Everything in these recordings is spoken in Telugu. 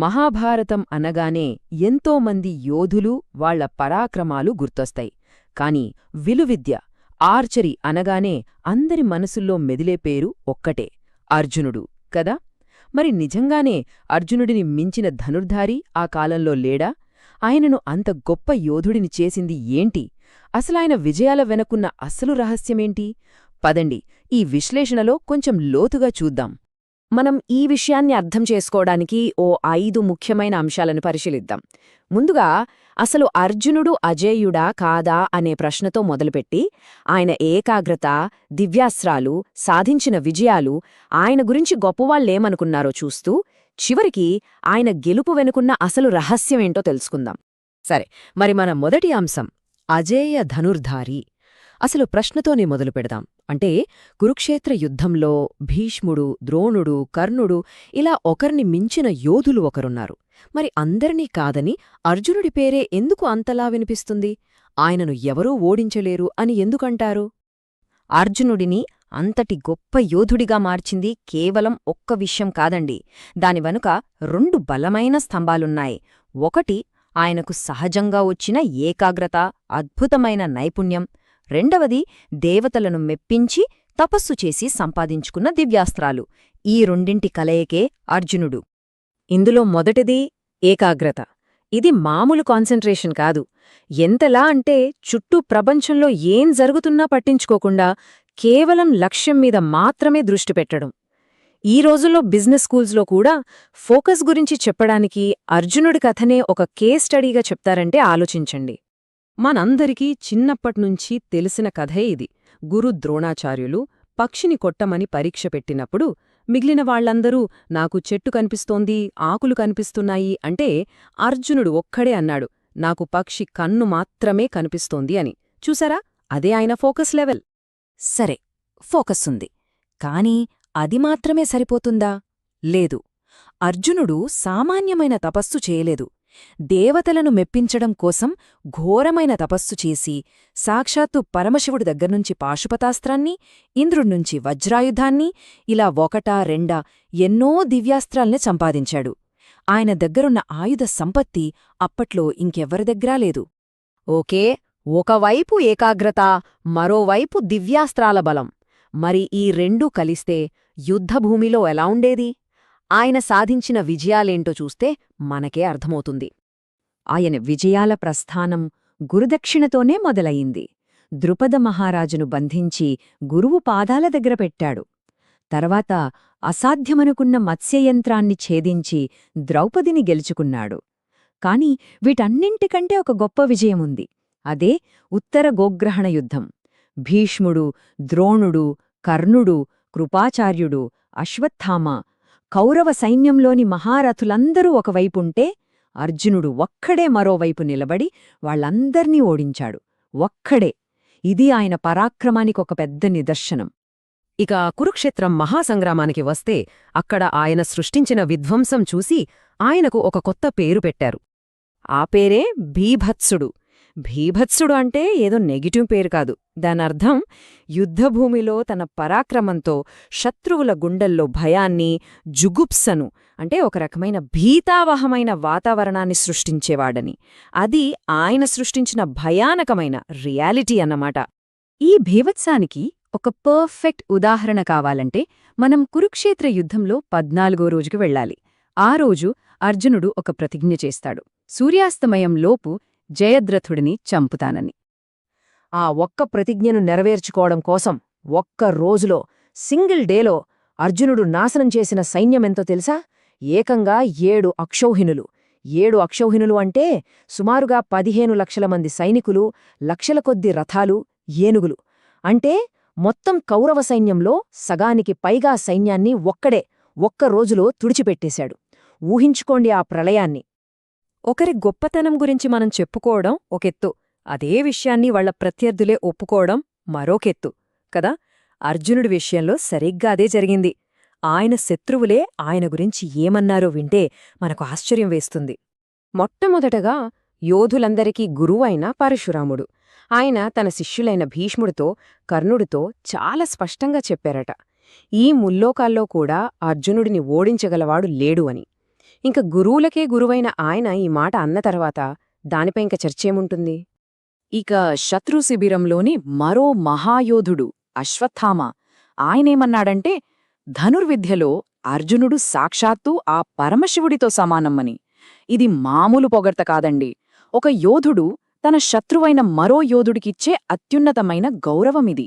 మహాభారతం అనగానే ఎంతోమంది యోధులు వాళ్ల పరాక్రమాలు గుర్తొస్తాయి. కాని విలువిద్య, ఆర్చరీ అనగానే అందరి మనసుల్లో మెదిలే పేరు ఒక్కటే — అర్జునుడు కదా. మరి నిజంగానే అర్జునుడిని మించిన ధనుర్ధారి ఆ కాలంలో లేడా? ఆయనను అంత గొప్ప యోధుడిని చేసింది ఏంటి? అసలాయన విజయాల వెనకున్న అసలు రహస్యమేంటి? పదండి, ఈ విశ్లేషణలో కొంచెం లోతుగా చూద్దాం. మనం ఈ విషయాన్ని అర్థం చేసుకోవడానికి ఓ 5 ముఖ్యమైన అంశాలను పరిశీలిద్దాం. ముందుగా, అసలు అర్జునుడు అజేయుడా కాదా అనే ప్రశ్నతో మొదలుపెట్టి, ఆయన ఏకాగ్రత, దివ్యాస్త్రాలు, సాధించిన విజయాలు, ఆయన గురించి గొప్పవాళ్లేమనుకున్నారో చూస్తూ, చివరికి ఆయన గెలుపు వెనుకున్న అసలు రహస్యమేంటో తెలుసుకుందాం. సరే, మరి మన మొదటి అంశం అజేయ ధనుర్ధారి. అసలు ప్రశ్నతోనే మొదలుపెడదాం. అంటే కురుక్షేత్ర యుద్ధంలో భీష్ముడు, ద్రోణుడు, కర్ణుడు ఇలా ఒకరిని మించిన యోధులు ఒకరున్నారు. మరి అందరినీ కాదని అర్జునుడి పేరే ఎందుకు అంతలా వినిపిస్తుంది? ఆయనను ఎవరూ ఓడించలేరు అని ఎందుకంటారు? అర్జునుడిని అంతటి గొప్ప యోధుడిగా మార్చింది కేవలం ఒక్క విషయం కాదండి. దాని వెనుక 2 బలమైన స్తంభాలున్నాయి. ఒకటి, ఆయనకు సహజంగా వచ్చిన ఏకాగ్రత, అద్భుతమైన నైపుణ్యం. రెండవది, దేవతలను మెప్పించి తపస్సు చేసి సంపాదించుకున్న దివ్యాస్త్రాలు. ఈ రెండింటి కలయికే అర్జునుడు. ఇందులో మొదటిది ఏకాగ్రత. ఇది మామూలు కాన్సంట్రేషన్ కాదు. ఎంతలా అంటే చుట్టూ ప్రపంచంలో ఏం జరుగుతున్నా పట్టించుకోకుండా కేవలం లక్ష్యం మీద మాత్రమే దృష్టి పెట్టడం. ఈ రోజుల్లో బిజినెస్ స్కూల్స్లో కూడా ఫోకస్ గురించి చెప్పడానికి అర్జునుడి కథనే ఒక కేస్ స్టడీగా చెప్తారంటే ఆలోచించండి. మనందరికీ చిన్నప్పట్నుంచి తెలిసిన కథే ఇది. గురు ద్రోణాచార్యులు పక్షిని కొట్టమని పరీక్ష పెట్టినప్పుడు మిగిలిన వాళ్లందరూ నాకు చెట్టు కనిపిస్తోంది, ఆకులు కనిపిస్తున్నాయి అంటే అర్జునుడు ఒక్కడే అన్నాడు, నాకు పక్షి కన్ను మాత్రమే కనిపిస్తోంది అని. చూసారా, అదే ఆయన ఫోకస్ లెవెల్. సరే, ఫోకస్ ఉంది. కాని అది మాత్రమే సరిపోతుందా? లేదు. అర్జునుడు సామాన్యమైన తపస్సు చేయలేదు. దేవతలను మెప్పించడం కోసం ఘోరమైన తపస్సు చేసి, సాక్షాత్తు పరమశివుడి దగ్గర్నుంచి పాశుపతాస్త్రాన్ని, ఇంద్రుడ్నుంచి వజ్రాయుధాన్ని, ఇలా 1, 2 ఎన్నో దివ్యాస్త్రాల్ని సంపాదించాడు. ఆయన దగ్గరున్న ఆయుధ సంపత్తి అప్పట్లో ఇంకెవ్వరి దగ్గరా లేదు. ఓకే, ఒకవైపు ఏకాగ్రత, మరోవైపు దివ్యాస్త్రాల బలం. మరి ఈ రెండూ కలిస్తే యుద్ధభూమిలో ఎలా ఉండేది? ఆయన సాధించిన విజయాలేంటో చూస్తే మనకే అర్థమవుతుంది. ఆయన విజయాల ప్రస్థానం గురుదక్షిణతోనే మొదలయింది. ద్రుపద మహారాజును బంధించి గురువు పాదాల దగ్గర పెట్టాడు. తర్వాత అసాధ్యమనుకున్న మత్స్యయంత్రాన్ని ఛేదించి ద్రౌపదిని గెలుచుకున్నాడు. కాని వీటన్నింటికంటే ఒక గొప్ప విజయముంది. అదే ఉత్తర గోగ్రహణ యుద్ధం. భీష్ముడు, ద్రోణుడు, కర్ణుడు, కృపాచార్యుడు, అశ్వత్థామ, కౌరవ సైన్యంలోని మహారథులందరూ ఒకవైపుంటే అర్జునుడు ఒక్కడే మరోవైపు నిలబడి వాళ్లందర్నీ ఓడించాడు. ఒక్కడే. ఇది ఆయన పరాక్రమానికొక పెద్ద నిదర్శనం. ఇక కురుక్షేత్రం మహాసంగ్రామానికి వస్తే అక్కడ ఆయన సృష్టించిన విధ్వంసం చూసి ఆయనకు ఒక కొత్త పేరు పెట్టారు. ఆ పేరే భీభత్సుడు. భీభత్సుడు అంటే ఏదో నెగిటివ్ పేరు కాదు. దానర్థం యుద్ధభూమిలో తన పరాక్రమంతో శత్రువుల గుండెల్లో భయాన్ని, జుగుప్సను అంటే ఒక రకమైన భీతావహమైన వాతావరణాన్ని సృష్టించేవాడని. అది ఆయన సృష్టించిన భయానకమైన రియాలిటీ అన్నమాట. ఈ భీభత్సానికి ఒక పర్ఫెక్ట్ ఉదాహరణ కావాలంటే మనం కురుక్షేత్ర యుద్ధంలో 14వ రోజుకి వెళ్ళాలి. ఆ రోజు అర్జునుడు ఒక ప్రతిజ్ఞ చేస్తాడు, సూర్యాస్తమయంలోపు జయద్రథుడిని చంపుతానని. ఆ ఒక్క ప్రతిజ్ఞను నెరవేర్చుకోవడం కోసం ఒక్క రోజులో, సింగిల్ డేలో అర్జునుడు నాశనం చేసిన సైన్యమెంతో తెలుసా? ఏకంగా 7 అక్షౌహిణులు. 7 అక్షౌహిణులు అంటే సుమారుగా 15 లక్షల మంది సైనికులు, లక్షల కొద్ది రథాలు, ఏనుగులు. అంటే మొత్తం కౌరవ సైన్యంలో సగానికి పైగా సైన్యాన్ని ఒక్కడే ఒక్క రోజులో తుడిచిపెట్టేశాడు. ఊహించుకోండి ఆ ప్రళయాన్ని. ఒకరి గొప్పతనం గురించి మనం చెప్పుకోవడం ఒకెత్తు, అదే విషయాన్ని వాళ్ల ప్రత్యర్థులే ఒప్పుకోవడం మరోకెత్తు కదా. అర్జునుడి విషయంలో సరిగ్గా అదే జరిగింది. ఆయన శత్రువులే ఆయన గురించి ఏమన్నారో వింటే మనకు ఆశ్చర్యం వేస్తుంది. మొట్టమొదటగా యోధులందరికీ గురువైన పరశురాముడు. ఆయన తన శిష్యులైన భీష్ముడితో, కర్ణుడితో చాలా స్పష్టంగా చెప్పారట, ఈ ముల్లోకాల్లో కూడా అర్జునుడిని ఓడించగలవాడు లేడు అని. ఇంక గురువులకే గురువైన ఆయన ఈ మాట అన్న తర్వాత దానిపై ఇంక చర్చేముంటుంది? ఇక శత్రు శిబిరంలోని మరో మహాయోధుడు అశ్వత్థామ ఆయనేమన్నాడంటే ధనుర్విద్యలో అర్జునుడు సాక్షాత్తు ఆ పరమశివుడితో సమానమ్మని. ఇది మామూలు పొగడ్త కాదండి. ఒక యోధుడు తన శత్రువైన మరో యోధుడికిచ్చే అత్యున్నతమైన గౌరవమిది.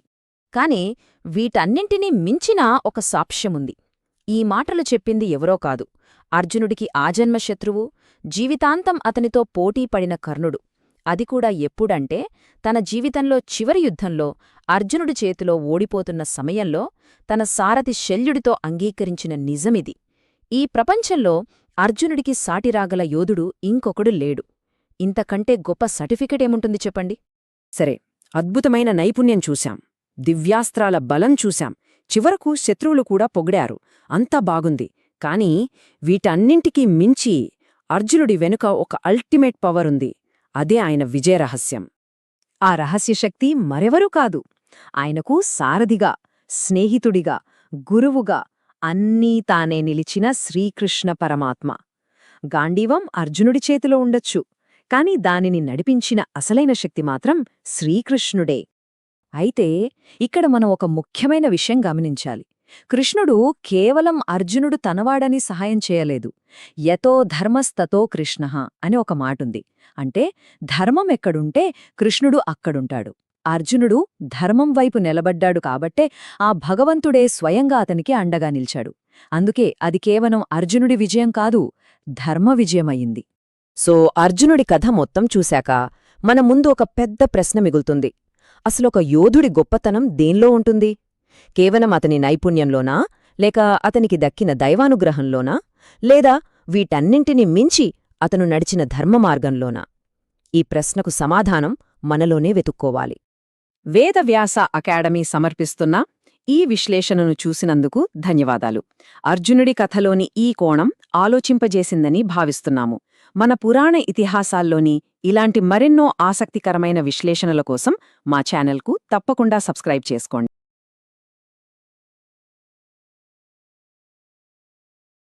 కాని వీటన్నింటినీ మించిన ఒక సాక్ష్యముంది. ఈ మాటలు చెప్పింది ఎవరో కాదు, అర్జునుడికి ఆజన్మ శత్రువు, జీవితాంతం అతనితో పోటీపడిన కర్ణుడు. అది కూడా ఎప్పుడంటే తన జీవితంలో చివరి యుద్ధంలో అర్జునుడి చేతిలో ఓడిపోతున్న సమయంలో తన సారథి శల్యుడితో అంగీకరించిన నిజమిది. ఈ ప్రపంచంలో అర్జునుడికి సాటిరాగల యోధుడు ఇంకొకడు లేడు. ఇంతకంటే గొప్ప సర్టిఫికెటేముంటుంది చెప్పండి? సరే, అద్భుతమైన నైపుణ్యం చూశాం, దివ్యాస్త్రాల బలం చూశాం, చివరకు శత్రువులు కూడా పొగిడారు. అంతా బాగుంది. కాని వీటన్నింటికీ మించి అర్జునుడి వెనుక ఒక అల్టిమేట్ పవరుంది. అదే ఆయన విజయరహస్యం. ఆ రహస్యశక్తి మరెవరూ కాదు, ఆయనకు సారథిగా, స్నేహితుడిగా, గురువుగా అన్నీ తానే నిలిచిన శ్రీకృష్ణ పరమాత్మ. గాండీవం అర్జునుడి చేతిలో ఉండొచ్చు, కాని దానిని నడిపించిన అసలైన శక్తి మాత్రం శ్రీకృష్ణుడే. అయితే ఇక్కడ మనం ఒక ముఖ్యమైన విషయం గమనించాలి. కృష్ణుడు కేవలం అర్జునుడు తనవాడని సహాయం చేయలేదు. యతో ధర్మస్తతో కృష్ణః అని ఒక మాటుంది. అంటే ధర్మం ఎక్కడుంటే కృష్ణుడు అక్కడుంటాడు. అర్జునుడు ధర్మం వైపు నిలబడ్డాడు కాబట్టే ఆ భగవంతుడే స్వయంగా అతనికి అండగా నిల్చాడు. అందుకే అది కేవలం అర్జునుడి విజయం కాదు, ధర్మ విజయమయ్యింది. సో అర్జునుడి కథ మొత్తం చూశాక మన ముందు ఒక పెద్ద ప్రశ్న మిగులుతుంది. అసలొక యోధుడి గొప్పతనం దేన్లో ఉంటుంది? కేవలం అతని నైపుణ్యంలోనా, లేక అతనికి దక్కిన దైవానుగ్రహంలోనా, లేదా వీటన్నింటినీ మించి అతను నడిచిన ధర్మమార్గంలోనా? ఈ ప్రశ్నకు సమాధానం మనలోనే వెతుక్కోవాలి. వేదవ్యాస అకాడమీ సమర్పిస్తున్న ఈ విశ్లేషణను చూసినందుకు ధన్యవాదాలు. అర్జునుడి కథలోని ఈ కోణం ఆలోచింపజేసిందని భావిస్తున్నాము. మన పురాణ ఇతిహాసాల్లోని ఇలాంటి మరెన్నో ఆసక్తికరమైన విశ్లేషణల కోసం మా ఛానల్కు తప్పకుండా సబ్స్క్రైబ్ చేసుకోండి.